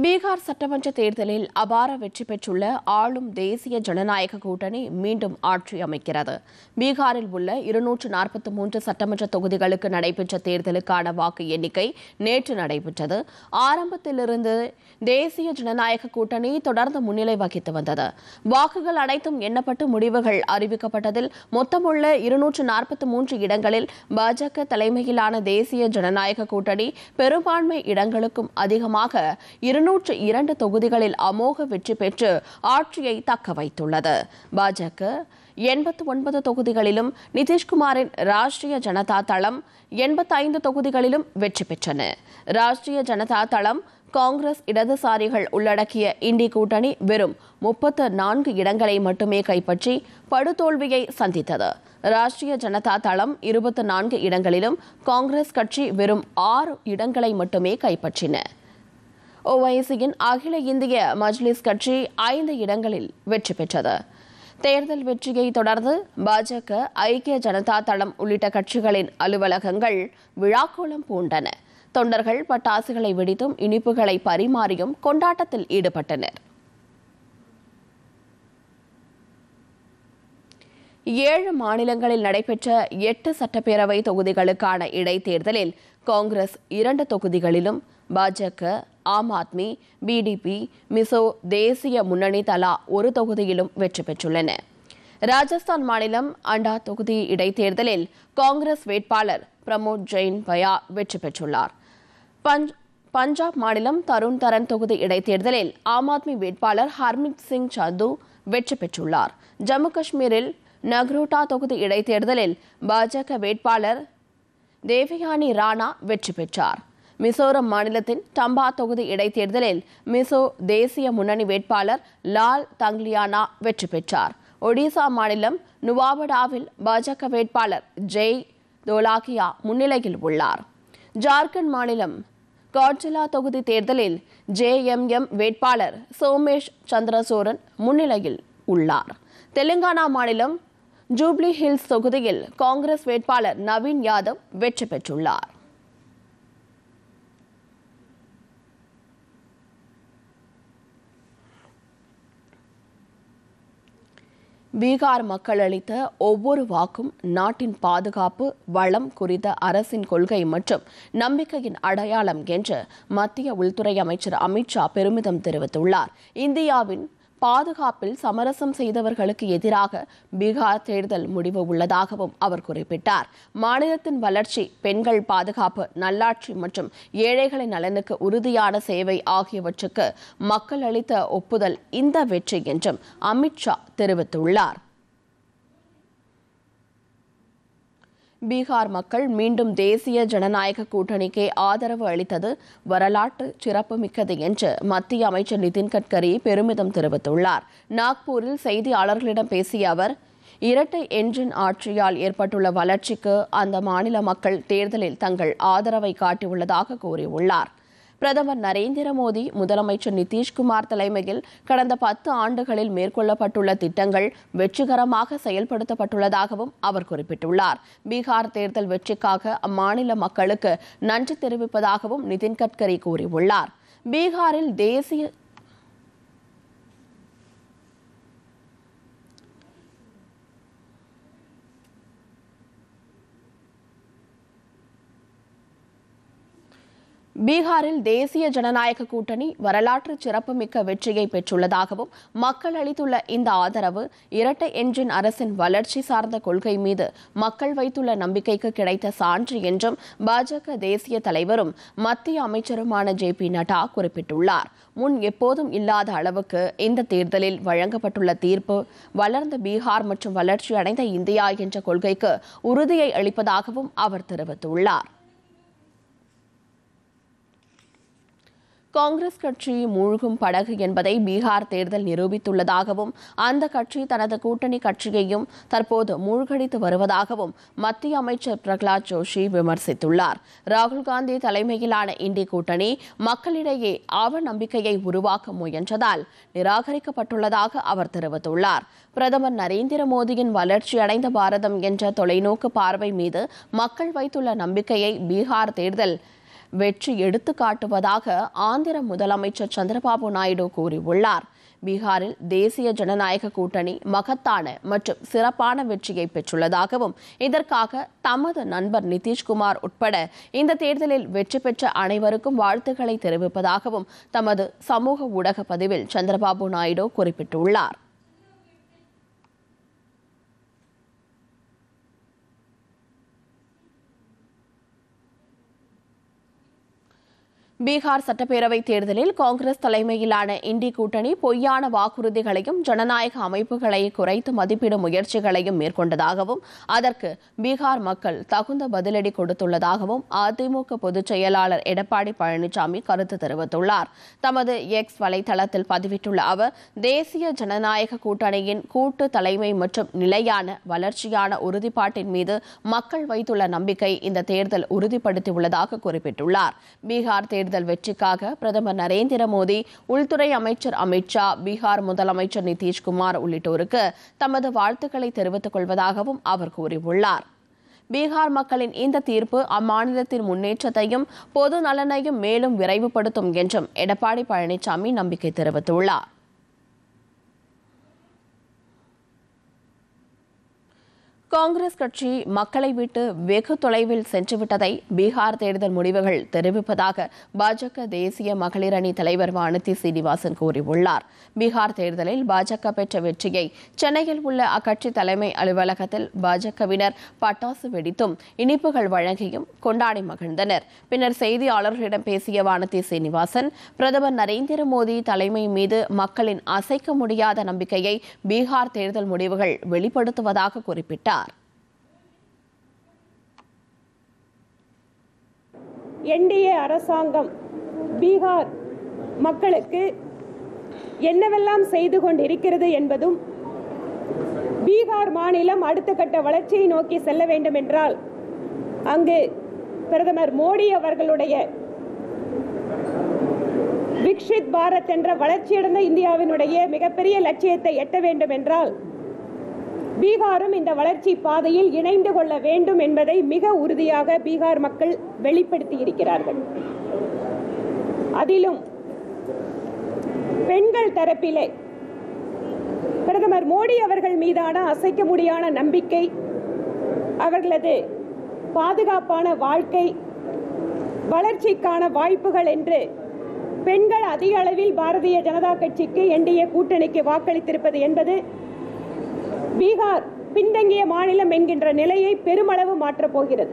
பீகார் சட்டமன்ற தேர்தலில் அபார வெற்றி பெற்றுள்ள ஆளும் தேசிய ஜனநாயக கூட்டணி மீண்டும் ஆட்சி அமைக்கிறது. பீகாரில் உள்ள 243 சட்டமன்ற தொகுதிகளுக்கு நடைபெற்ற தேர்தலுக்கான வாக்கு எண்ணிக்கை நேற்று நடைபெற்றது. ஆரம்பத்திலிருந்து தேசிய ஜனநாயக கூட்டணி தொடர்ந்து முன்னிலை வகித்து வந்தது. வாக்குகள் அனைத்தும் எண்ணப்பட்டு முடிவுகள் அறிவிக்கப்பட்டதில் மொத்தமுள்ள 243 இடங்களில் பாஜக தலைமையிலான தேசிய ஜனநாயக கூட்டணி பெரும்பான்மை இடங்களுக்கும் அதிகமாக 202 தொகுதிகளில் அமோக வெற்றி பெற்று ஆட்சியை தக்க வைத்துள்ளது. பாஜக 89 தொகுதிகளிலும், நிதிஷ்குமாரின் ராஷ்டிரிய ஜனதா தளம் 85 தொகுதிகளிலும் வெற்றி பெற்றன. ராஷ்டிரிய ஜனதா தளம், காங்கிரஸ், இடதுசாரிகள் உள்ளடக்கிய இண்டி கூட்டணி வெறும் 34 இடங்களை மட்டுமே கைப்பற்றி படுதோல்வியை சந்தித்தது. ராஷ்டிரிய ஜனதா தளம் 24 இடங்களிலும், காங்கிரஸ் கட்சி வெறும் 6 இடங்களை மட்டுமே கைப்பற்றின. ஓவைசியின் அகில இந்திய மஜ்லிஸ் கட்சி 5 இடங்களில் வெற்றி பெற்றது. தேர்தல் வெற்றியை தொடர்ந்து பாஜக, ஐக்கிய ஜனதா தளம் உள்ளிட்ட கட்சிகளின் அலுவலகங்கள் விழாக்கோலம் பூண்டன. தொண்டர்கள் பட்டாசுகளை வெடித்தும் இனிப்புகளை பரிமாறியும் கொண்டாட்டத்தில் ஈடுபட்டனர். 7 மாநிலங்களில் நடைபெற்ற 8 சட்டப்பேரவை தொகுதிகளுக்கான இடைத்தேர்தலில் காங்கிரஸ் 2 தொகுதிகளிலும், பாஜக, ஆம் ஆத்மி, பிடிபி, மிசோ தேசிய முன்னணி தலா 1 தொகுதியிலும் வெற்றி பெற்றுள்ளன. ராஜஸ்தான் மாநிலம் அண்டா தொகுதி இடைத்தேர்தலில் காங்கிரஸ் வேட்பாளர் பிரமோத் ஜெயின் பயா வெற்றி பெற்றுள்ளார். பஞ்சாப் மாநிலம் தருண் தரன் தொகுதி இடைத்தேர்தலில் ஆம் ஆத்மி வேட்பாளர் ஹர்மித் சிங் சந்து வெற்றி பெற்றுள்ளார். ஜம்மு காஷ்மீரில் நக்ரோட்டா தொகுதி இடைத்தேர்தலில் பாஜக வேட்பாளர் தேவயானி ராணா வெற்றி பெற்றார். மிசோரம் மாநிலத்தின் டம்பா தொகுதி இடைத்தேர்தலில் மிசோ தேசிய முன்னணி வேட்பாளர் லால் தங்லியானா வெற்றி பெற்றார். ஒடிசா மாநிலம் நுவாபடாவில் பாஜக வேட்பாளர் ஜெய் தோலாகியா முன்னிலையில் உள்ளார். ஜார்க்கண்ட் மாநிலம் காட்ஜிலா தொகுதி தேர்தலில் ஜேஎம்எம் வேட்பாளர் சோமேஷ் சந்திரசோரன் முன்னிலையில் உள்ளார். தெலுங்கானா மாநிலம் ஜூப்ளி ஹில்ஸ் தொகுதியில் காங்கிரஸ் வேட்பாளர் நவீன் யாதவ் வெற்றி பெற்றுள்ளார். பீகார் மக்கள் அளித்த ஒவ்வொரு வாக்கும் நாட்டின் பாதுகாப்பு, வளம் குறித்த அரசின் கொள்கை மற்றும் நம்பிக்கையின் அடையாளம் என்று மத்திய உள்துறை அமைச்சர் அமித்ஷா பெருமிதம் தெரிவித்துள்ளார். இந்தியாவின் பாதுகாப்பில் சமரசம் செய்தவர்களுக்கு எதிராக பீகார் தேர்தல் முடிவு உள்ளதாகவும் அவர் குறிப்பிட்டார். மாநிலத்தின் வளர்ச்சி, பெண்கள் பாதுகாப்பு, நல்லாட்சி மற்றும் ஏழைகளின் நலனுக்கு உறுதியான சேவை ஆகியவற்றுக்கு மக்கள் அளித்த ஒப்புதல் இந்த வெற்றி என்றும் அமித்ஷா தெரிவித்துள்ளார். பீகார் மக்கள் மீண்டும் தேசிய ஜனநாயக கூட்டணிக்கே ஆதரவு அளித்தது வரலாற்று சிறப்புமிக்கது என்று மத்திய அமைச்சர் நிதின் கட்கரி பெருமிதம் தெரிவித்துள்ளார். நாக்பூரில் செய்தியாளர்களிடம் பேசிய அவர், இரட்டை என்ஜின் ஆட்சியால் ஏற்பட்டுள்ள வளர்ச்சிக்கு அந்த மாநில மக்கள் தேர்தலில் தங்கள் ஆதரவை காட்டியுள்ளதாக கூறியுள்ளார். பிரதமர் நரேந்திர மோடி, முதலமைச்சர் நிதிஷ்குமார் தலைமையில் கடந்த 10 ஆண்டுகளில் மேற்கொள்ளப்பட்டுள்ள திட்டங்கள் வெற்றிகரமாக செயல்படுத்தப்பட்டுள்ளதாகவும் அவர் குறிப்பிட்டுள்ளார். பீகார் தேர்தல் வெற்றிக்காக அம்மாநில மக்களுக்கு நன்றி தெரிவிப்பதாகவும் நிதின் கட்கரி கூறியுள்ளார். பீகாரில் தேசிய பீகாரில் தேசிய ஜனநாயக கூட்டணி வரலாற்று சிறப்புமிக்க வெற்றியை பெற்றுள்ளதாகவும், மக்கள் அளித்துள்ள இந்த ஆதரவு இரட்டை என்ஜின் அரசின் வளர்ச்சி சார்ந்த கொள்கை மீது மக்கள் வைத்துள்ள நம்பிக்கைக்கு கிடைத்த சான்று என்றும் பாஜக தேசிய தலைவரும் மத்திய அமைச்சருமான ஜே.பி. நட்டா குறிப்பிட்டுள்ளார். முன் எப்போதும் இல்லாத அளவுக்கு இந்த தேர்தலில் வழங்கப்பட்டுள்ள தீர்ப்பு வளர்ந்த பீகார் மற்றும் வளர்ச்சி அடைந்த இந்தியா என்ற கொள்கைக்கு உறுதியை அளிப்பதாகவும் அவர் தெரிவித்துள்ளார். காங்கிரஸ் கட்சி மூழ்கும் படகு என்பதை பீகார் தேர்தல் நிரூபித்துள்ளதாகவும், அந்த கட்சி தனது கூட்டணி கட்சியையும் தற்போது மூழ்கடித்து வருவதாகவும் மத்திய அமைச்சர் பிரகலாத் ஜோஷி விமர்சித்துள்ளார். ராகுல் காந்தி தலைமையிலான இண்டி கூட்டணி மக்களிடையே அவநம்பிக்கையை உருவாக்க முயன்றதால் நிராகரிக்கப்பட்டுள்ளதாக அவர் தெரிவித்துள்ளார். பிரதமர் நரேந்திர மோடியின் வளர்ச்சியடைந்த பாரதம் என்ற தொலைநோக்கு பார்வை மீது மக்கள் வைத்துள்ள நம்பிக்கையை பீகார் தேர்தல் வெற்றி எடுத்து காட்டுவதாக ஆந்திர முதலமைச்சர் சந்திரபாபு நாயுடு கூறியுள்ளார். பீகாரில் தேசிய ஜனநாயக கூட்டணி மகத்தான மற்றும் சிறப்பான வெற்றியை பெற்றுள்ளதாகவும் இதற்காக தமது நண்பர் நிதிஷ்குமார் உட்பட இந்த தேர்தலில் வெற்றி பெற்ற அனைவருக்கும் வாழ்த்துக்களை தெரிவிப்பதாகவும் தமது சமூக ஊடக பதிவில் சந்திரபாபு நாயுடு குறிப்பிட்டுள்ளார். பீகார் சட்டப்பேரவைத் தேர்தலில் காங்கிரஸ் தலைமையிலான இண்டி கூட்டணி பொய்யான வாக்குறுதிகளையும் ஜனநாயக அமைப்புகளை குறைத்து மதிப்பிடும் முயற்சிகளையும் மேற்கொண்டதாகவும் அதற்கு பீகார் மக்கள் தகுந்த பதிலடி கொடுத்துள்ளதாகவும் அதிமுக பொதுச் செயலாளர் எடப்பாடி பழனிசாமி கருத்து தெரிவித்துள்ளார். தமது எக்ஸ் வலைதளத்தில் பதிவிட்டுள்ள அவர், தேசிய ஜனநாயக கூட்டணியின் கூட்டு தலைமை மற்றும் நிலையான வளர்ச்சியான உறுதிப்பாட்டின் மீது மக்கள் வைத்துள்ள நம்பிக்கை இந்த தேர்தல் உறுதிப்படுத்தியுள்ளதாக குறிப்பிட்டுள்ளார். பீகார் தேர்தல் வெற்றிக்காக பிரதமர் நரேந்திர மோடி, உள்துறை அமைச்சர் அமித் ஷா, பீகார் முதலமைச்சர் நிதிஷ்குமார் உள்ளிட்டோருக்கு தமது வாழ்த்துக்களை தெரிவித்துக் கொள்வதாகவும் அவர் கூறியுள்ளார். பீகார் மக்களின் இந்த தீர்ப்பு அம்மாநிலத்தின் முன்னேற்றத்தையும் பொது நலனையும் மேலும் விரைவுபடுத்தும் என்றும் எடப்பாடி பழனிசாமி நம்பிக்கை தெரிவித்துள்ளார். காங்கிரஸ் கட்சி மக்களை விட்டு வெகு தொலைவில் சென்றுவிட்டதை பீகார் தேர்தல் முடிவுகள் தெரிவிப்பதாக பாஜக தேசிய மகளிர் அணி தலைவர் வானதி சீனிவாசன் கூறியுள்ளார். பீகார் தேர்தலில் பாஜக பெற்ற வெற்றியை சென்னையில் உள்ள அக்கட்சி தலைமை அலுவலகத்தில் பாஜகவினர் பட்டாசு வெடித்தும் இனிப்புகள் வழங்கியும் கொண்டாடி மகிழ்ந்தனர். பின்னர் செய்தியாளர்களிடம் பேசிய வானதி சீனிவாசன், பிரதமர் நரேந்திர மோடி தலைமை மீது மக்களின் அசைக்க முடியாத நம்பிக்கையை பீகார் தேர்தல் முடிவுகள் வெளிப்படுத்துவதாக குறிப்பிட்டார். என்டிஏ அரசாங்கம் பீகார் மக்களுக்கு என்னவெல்லாம் செய்து கொண்டிருக்கிறது என்பதும், பீகார் மாநிலம் அடுத்த கட்ட வளர்ச்சியை நோக்கி செல்ல வேண்டும் என்றால் அங்கு பிரதமர் மோடி அவர்களுடைய விக்ஷித் பாரத் என்ற வளர்ச்சியடைந்த இந்தியாவினுடைய மிகப்பெரிய லட்சியத்தை எட்ட வேண்டும் என்றால் பீகாரும் இந்த வளர்ச்சி பாதையில் இணைந்து கொள்ள வேண்டும் என்பதை மிக உறுதியாக பீகார் மக்கள் வெளிப்படுத்தி இருக்கிறார்கள். அதிலும் பெண்கள் தரப்பிலே பிரதமர் மோடி அவர்கள் மீதான அசைக்க முடியாத நம்பிக்கை, அவர்களது பாதுகாப்பான வாழ்க்கை, வளர்ச்சிக்கான வாய்ப்புகள் என்று பெண்கள் அதிக அளவில் பாரதிய ஜனதா கட்சிக்கு, என்டிஏ கூட்டணிக்கு வாக்களித்திருப்பது என்பது பீகார் பின்தங்கிய மாநிலம் என்கின்ற நிலையை பெருமளவு மாற்றப் போகிறது.